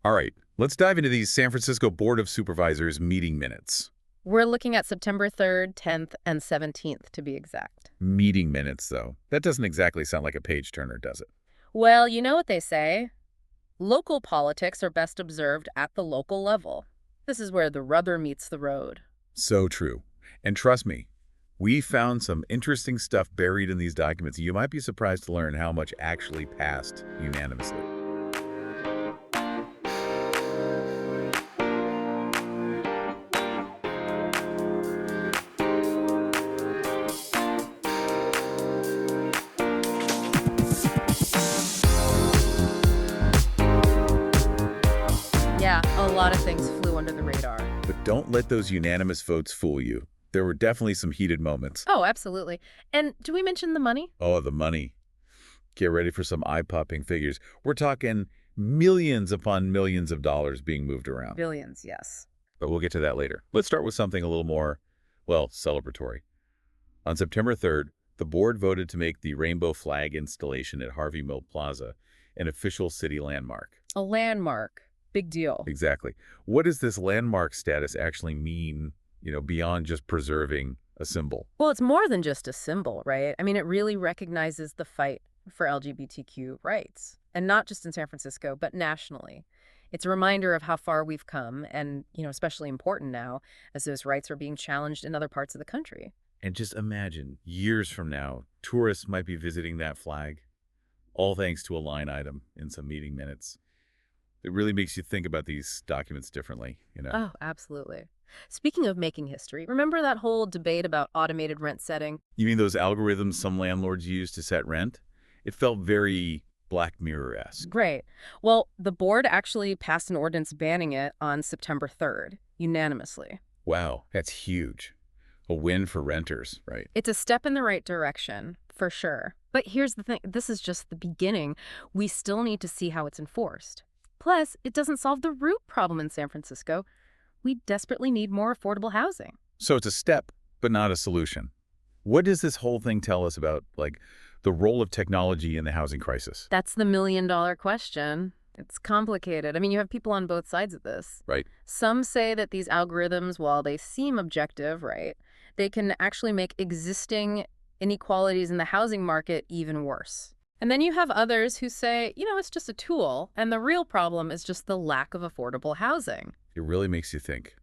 All right, let's dive into these San Francisco Board of Supervisors meeting minutes. We're looking at September 3rd, 10th, and 17th to be exact. Meeting minutes, though. That doesn't exactly sound like a page turner, does it? Well, you know what they say. Local politics are best observed at the local level. This is where the rubber meets the road. So true. And trust me, we found some interesting stuff buried in these documents. You might be surprised to learn how much actually passed unanimously. Yeah, a lot of things flew under the radar. But don't let those unanimous votes fool you. There were definitely some heated moments. Oh, absolutely. And do we mention the money? Oh, the money. Get ready for some eye-popping figures. We're talking millions upon millions of dollars being moved around. Billions, yes. But we'll get to that later. Let's start with something a little more, well, celebratory. On September 3rd, the board voted to make the rainbow flag installation at Harvey Milk Plaza an official city landmark. A landmark. Big deal. Exactly. What does this landmark status actually mean, beyond just preserving a symbol? Well, it's more than just a symbol, right? I mean, it really recognizes the fight for LGBTQ rights, and not just in San Francisco, but nationally. It's a reminder of how far we've come and, especially important now as those rights are being challenged in other parts of the country. And just imagine, years from now, tourists might be visiting that flag, all thanks to a line item in some meeting minutes. It really makes you think about these documents differently. Oh, absolutely. Speaking of making history, remember that whole debate about automated rent setting? You mean those algorithms some landlords use to set rent? It felt very Black Mirror-esque. Great. Well, the board actually passed an ordinance banning it on September 3rd, unanimously. Wow, that's huge. A win for renters, right? It's a step in the right direction, for sure. But here's the thing. This is just the beginning. We still need to see how it's enforced. Plus, it doesn't solve the root problem in San Francisco. We desperately need more affordable housing. So it's a step, but not a solution. What does this whole thing tell us about, the role of technology in the housing crisis? That's the million-dollar question. It's complicated. I mean, you have people on both sides of this. Right. Some say that these algorithms, while they seem objective, right, they can actually make existing inequalities in the housing market even worse. And then you have others who say, it's just a tool, and the real problem is just the lack of affordable housing. It really makes you think.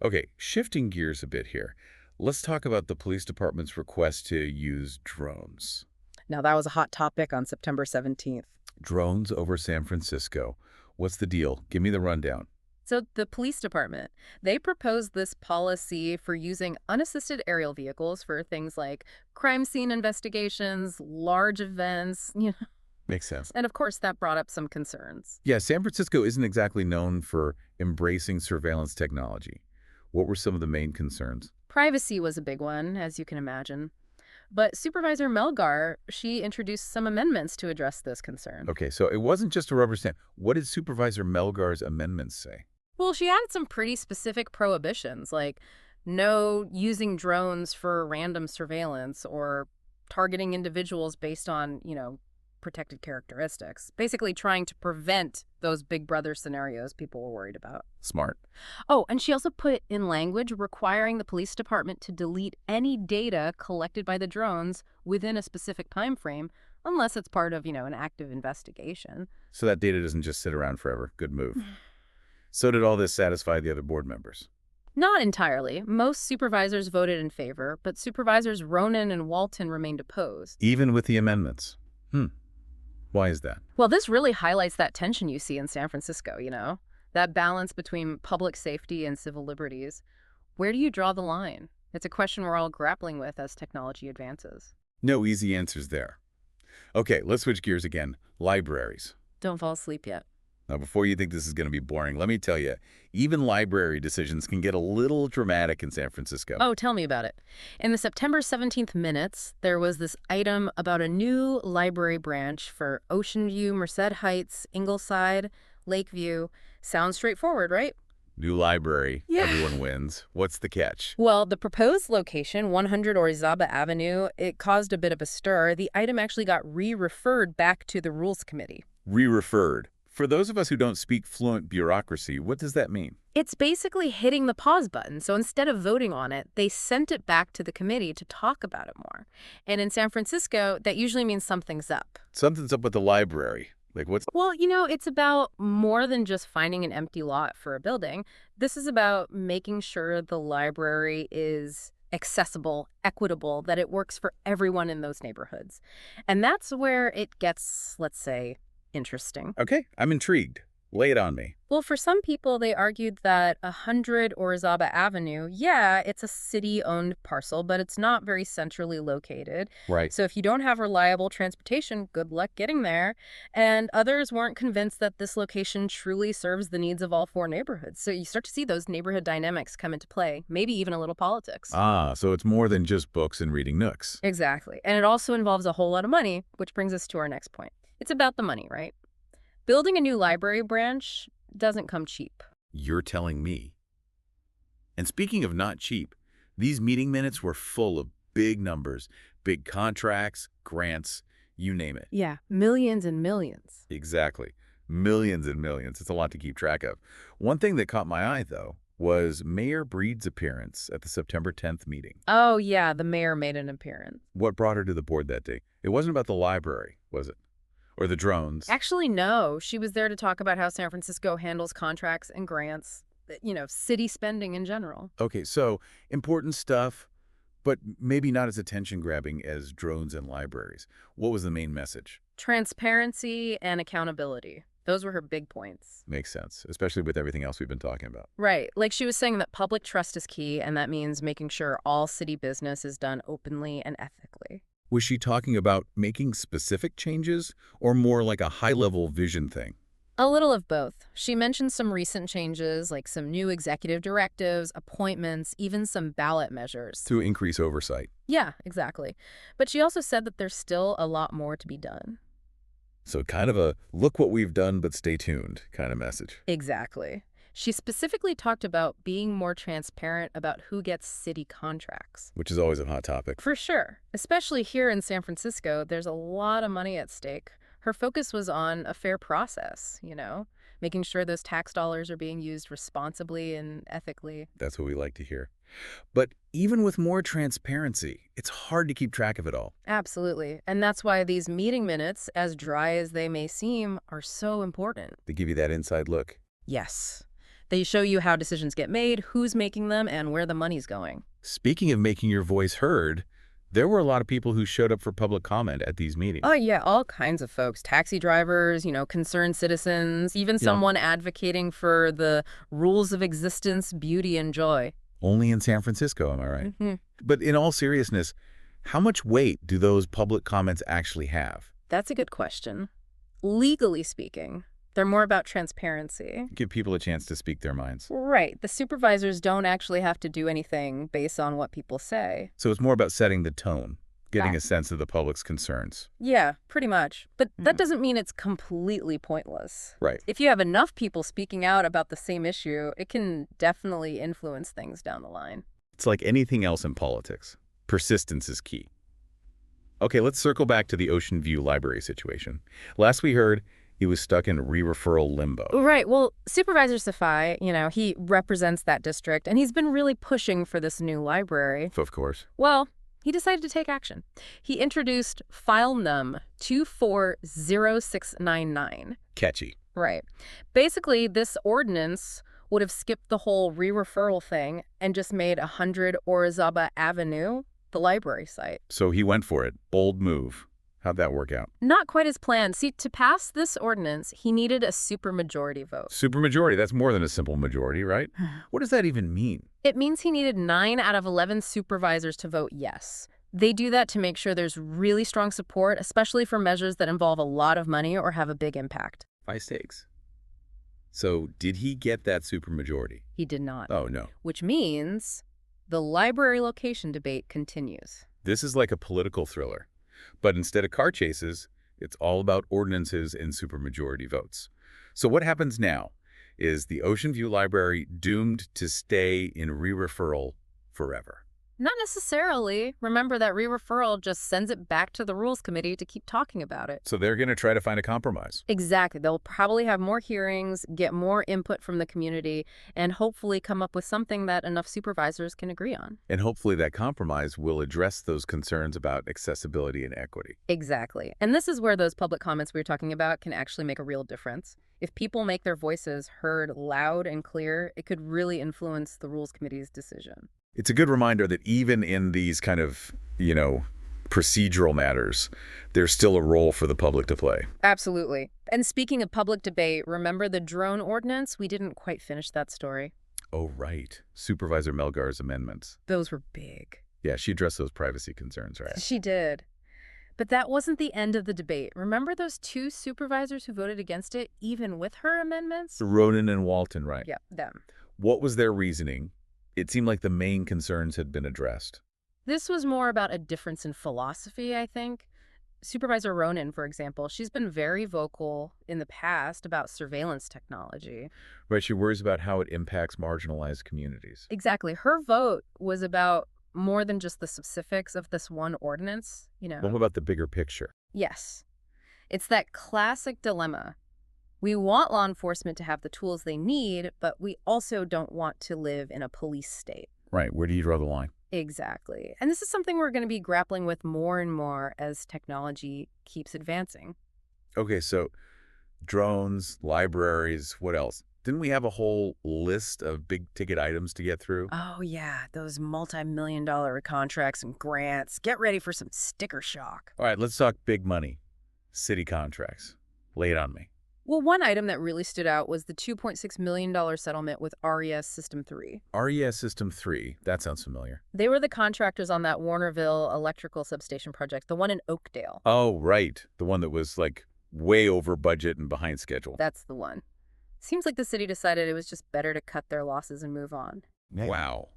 Okay, shifting gears a bit here. Let's talk about the police department's request to use drones. Now, that was a hot topic on September 17th. Drones over San Francisco. What's the deal? Give me the rundown. So the police department, they proposed this policy for using unassisted aerial vehicles for things like crime scene investigations, large events. Makes sense. And of course, that brought up some concerns. Yeah, San Francisco isn't exactly known for embracing surveillance technology. What were some of the main concerns? Privacy was a big one, as you can imagine. But Supervisor Melgar, she introduced some amendments to address this concern. Okay, so it wasn't just a rubber stamp. What did Supervisor Melgar's amendments say? Well, she added some pretty specific prohibitions, like no using drones for random surveillance or targeting individuals based on, protected characteristics. Basically trying to prevent those Big Brother scenarios people were worried about. Smart. Oh, and she also put in language requiring the police department to delete any data collected by the drones within a specific time frame, unless it's part of, an active investigation. So that data doesn't just sit around forever. Good move. So did all this satisfy the other board members? Not entirely. Most supervisors voted in favor, but Supervisors Ronan and Walton remained opposed. Even with the amendments? Why is that? Well, this really highlights that tension you see in San Francisco, that balance between public safety and civil liberties. Where do you draw the line? It's a question we're all grappling with as technology advances. No easy answers there. Okay, let's switch gears again. Libraries. Don't fall asleep yet. Now, before you think this is going to be boring, let me tell you, even library decisions can get a little dramatic in San Francisco. Oh, tell me about it. In the September 17th minutes, there was this item about a new library branch for Ocean View, Merced Heights, Ingleside, Lakeview. Sounds straightforward, right? New library. Yeah. Everyone wins. What's the catch? Well, the proposed location, 100 Orizaba Avenue, it caused a bit of a stir. The item actually got re-referred back to the Rules Committee. Re-referred. For those of us who don't speak fluent bureaucracy, what does that mean? It's basically hitting the pause button. So instead of voting on it, they sent it back to the committee to talk about it more. And in San Francisco, that usually means something's up. Something's up with the library. Like what's... Well, it's about more than just finding an empty lot for a building. This is about making sure the library is accessible, equitable, that it works for everyone in those neighborhoods. And that's where it gets, let's say, interesting. Okay, I'm intrigued. Lay it on me. Well, for some people, they argued that 100 Orizaba Avenue, yeah, it's a city-owned parcel, but it's not very centrally located. Right. So if you don't have reliable transportation, good luck getting there. And others weren't convinced that this location truly serves the needs of all four neighborhoods. So you start to see those neighborhood dynamics come into play, maybe even a little politics. Ah, so it's more than just books and reading nooks. Exactly. And it also involves a whole lot of money, which brings us to our next point. It's about the money, right? Building a new library branch doesn't come cheap. You're telling me. And speaking of not cheap, these meeting minutes were full of big numbers, big contracts, grants, you name it. Yeah, millions and millions. Exactly. Millions and millions. It's a lot to keep track of. One thing that caught my eye, though, was Mayor Breed's appearance at the September 10th meeting. Oh, yeah, the mayor made an appearance. What brought her to the board that day? It wasn't about the library, was it? Or the drones? Actually, no. She was there to talk about how San Francisco handles contracts and grants, city spending in general. Okay, so important stuff, but maybe not as attention-grabbing as drones and libraries. What was the main message? Transparency and accountability. Those were her big points. Makes sense, especially with everything else we've been talking about. Right. Like she was saying that public trust is key, and that means making sure all city business is done openly and ethically. Was she talking about making specific changes or more like a high-level vision thing? A little of both. She mentioned some recent changes, like some new executive directives, appointments, even some ballot measures. To increase oversight. Yeah, exactly. But she also said that there's still a lot more to be done. So kind of a look what we've done but stay tuned kind of message. Exactly. She specifically talked about being more transparent about who gets city contracts. Which is always a hot topic. For sure. Especially here in San Francisco, there's a lot of money at stake. Her focus was on a fair process, making sure those tax dollars are being used responsibly and ethically. That's what we like to hear. But even with more transparency, it's hard to keep track of it all. Absolutely. And that's why these meeting minutes, as dry as they may seem, are so important. They give you that inside look. Yes. They show you how decisions get made, who's making them, and where the money's going. Speaking of making your voice heard, there were a lot of people who showed up for public comment at these meetings. Oh, yeah, all kinds of folks. Taxi drivers, concerned citizens, even someone advocating for the rules of existence, beauty, and joy. Only in San Francisco, am I right? Mm-hmm. But in all seriousness, how much weight do those public comments actually have? That's a good question. Legally speaking, they're more about transparency. Give people a chance to speak their minds. Right. The supervisors don't actually have to do anything based on what people say. So it's more about setting the tone, getting a sense of the public's concerns. Yeah, pretty much. But that doesn't mean it's completely pointless. Right. If you have enough people speaking out about the same issue, it can definitely influence things down the line. It's like anything else in politics. Persistence is key. Okay, let's circle back to the Ocean View Library situation. Last we heard, he was stuck in re-referral limbo. Right. Well, Supervisor Safai, he represents that district, and he's been really pushing for this new library. Of course. Well, he decided to take action. He introduced File Num 240699. Catchy. Right. Basically, this ordinance would have skipped the whole re-referral thing and just made 100 Orizaba Avenue the library site. So he went for it. Bold move. How'd that work out? Not quite as planned. See, to pass this ordinance, he needed a supermajority vote. Supermajority. That's more than a simple majority, right? What does that even mean? It means he needed 9 out of 11 supervisors to vote yes. They do that to make sure there's really strong support, especially for measures that involve a lot of money or have a big impact. High stakes. So did he get that supermajority? He did not. Oh, no. Which means the library location debate continues. This is like a political thriller. But instead of car chases, it's all about ordinances and supermajority votes. So what happens now? Is the Ocean View Library doomed to stay in re-referral forever? Not necessarily. Remember that re-referral just sends it back to the Rules Committee to keep talking about it. So they're going to try to find a compromise. Exactly. They'll probably have more hearings, get more input from the community, and hopefully come up with something that enough supervisors can agree on. And hopefully that compromise will address those concerns about accessibility and equity. Exactly. And this is where those public comments we were talking about can actually make a real difference. If people make their voices heard loud and clear, it could really influence the Rules Committee's decision. It's a good reminder that even in these kind of, procedural matters, there's still a role for the public to play. Absolutely. And speaking of public debate, remember the drone ordinance? We didn't quite finish that story. Oh, right. Supervisor Melgar's amendments. Those were big. Yeah, she addressed those privacy concerns, right? She did. But that wasn't the end of the debate. Remember those two supervisors who voted against it, even with her amendments? Ronan and Walton, right? Yeah, them. What was their reasoning? It seemed like the main concerns had been addressed. This was more about a difference in philosophy, I think. Supervisor Ronan, for example, she's been very vocal in the past about surveillance technology. Right, she worries about how it impacts marginalized communities. Exactly. Her vote was about more than just the specifics of this one ordinance, What about the bigger picture? Yes. It's that classic dilemma. We want law enforcement to have the tools they need, but we also don't want to live in a police state. Right, where do you draw the line? Exactly. And this is something we're going to be grappling with more and more as technology keeps advancing. Okay, so drones, libraries, what else? Didn't we have a whole list of big-ticket items to get through? Oh, yeah, those multi-million-dollar contracts and grants. Get ready for some sticker shock. All right, let's talk big money. City contracts. Lay it on me. Well, one item that really stood out was the $2.6 million settlement with RES System 3. RES System 3, that sounds familiar. They were the contractors on that Warnerville electrical substation project, the one in Oakdale. Oh, right. The one that was, way over budget and behind schedule. That's the one. Seems like the city decided it was just better to cut their losses and move on. Wow.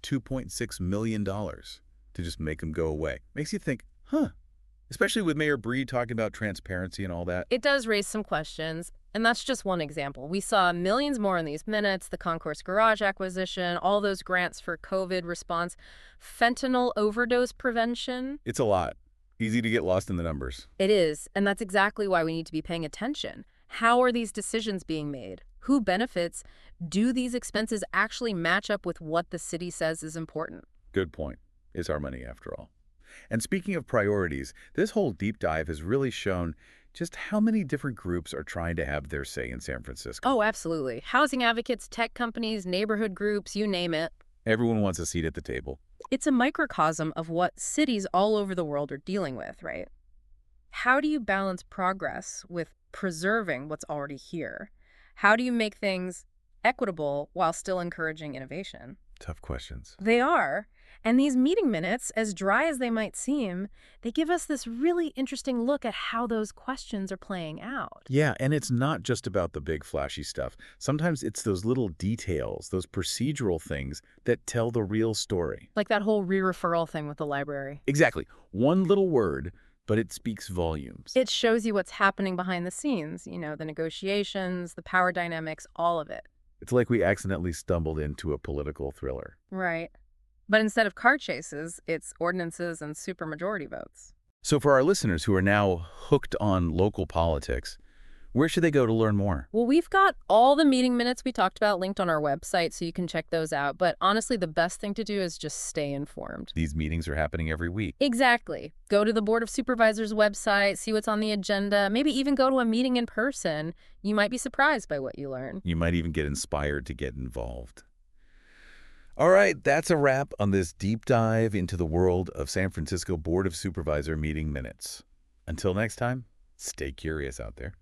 $2.6 million to just make them go away. Makes you think, huh? Especially with Mayor Breed talking about transparency and all that. It does raise some questions, and that's just one example. We saw millions more in these minutes, the Concourse Garage acquisition, all those grants for COVID response, fentanyl overdose prevention. It's a lot. Easy to get lost in the numbers. It is, and that's exactly why we need to be paying attention. How are these decisions being made? Who benefits? Do these expenses actually match up with what the city says is important? Good point. It's our money after all. And speaking of priorities, this whole deep dive has really shown just how many different groups are trying to have their say in San Francisco. Oh, absolutely. Housing advocates, tech companies, neighborhood groups, you name it. Everyone wants a seat at the table. It's a microcosm of what cities all over the world are dealing with, right? How do you balance progress with preserving what's already here? How do you make things equitable while still encouraging innovation? Tough questions. They are. And these meeting minutes, as dry as they might seem, they give us this really interesting look at how those questions are playing out. Yeah, and it's not just about the big flashy stuff. Sometimes it's those little details, those procedural things that tell the real story. Like that whole re-referral thing with the library. Exactly. One little word, but it speaks volumes. It shows you what's happening behind the scenes, the negotiations, the power dynamics, all of it. It's like we accidentally stumbled into a political thriller. Right. But instead of car chases, it's ordinances and supermajority votes. So for our listeners who are now hooked on local politics, where should they go to learn more? Well, we've got all the meeting minutes we talked about linked on our website, so you can check those out. But honestly, the best thing to do is just stay informed. These meetings are happening every week. Exactly. Go to the Board of Supervisors website, see what's on the agenda, maybe even go to a meeting in person. You might be surprised by what you learn. You might even get inspired to get involved. All right, that's a wrap on this deep dive into the world of San Francisco Board of Supervisor meeting minutes. Until next time, stay curious out there.